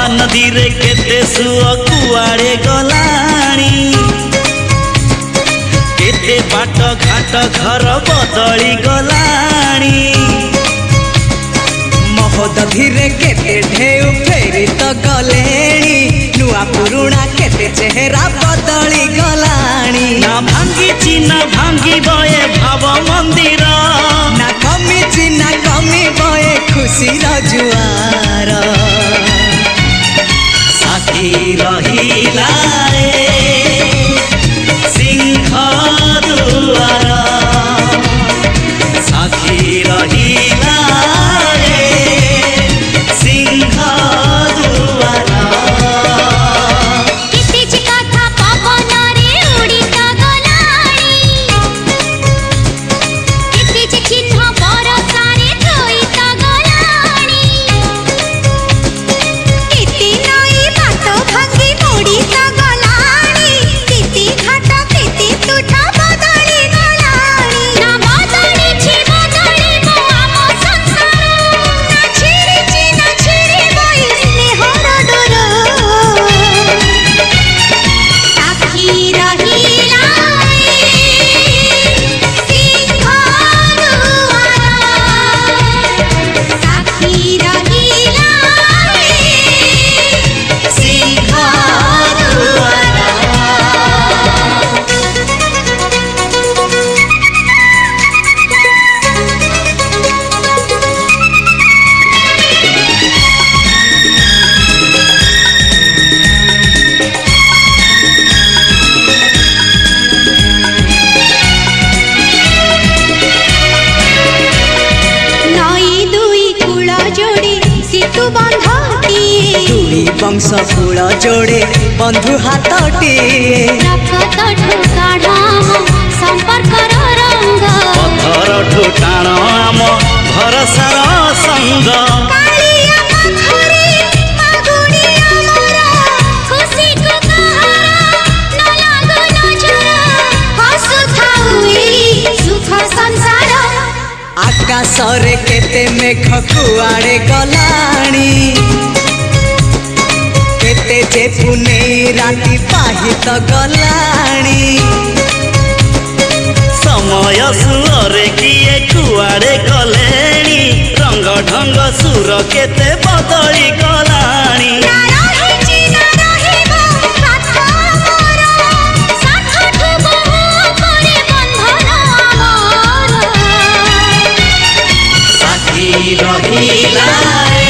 महानदी रे केते सुअ कुआड़े गलाणी केते बाट घाट घर बदली गलाणी महोदधि रे केते ढेउ फेरी तो गलेणी नुआ पुरुणा केते चेहरा बदली गलाणी ना भांगी ना भांगी बये भाव मंदिर ना कमी ना कमी बये खुशी जुआर साथी रहिला सिंह दुआर साथी रहिला सिंह दुआर वंश कूल जोड़े बंधु हाथटी पथर ठुटाण आम भरसार संग आकाश रे केते मेघ कुआड़े गलाणी केते जे पुने राति पाहित गलाणी समय सुरे किए कुआड़े गलेणी रंग ढंग सुर केते बदली गलाणी साथी रहिला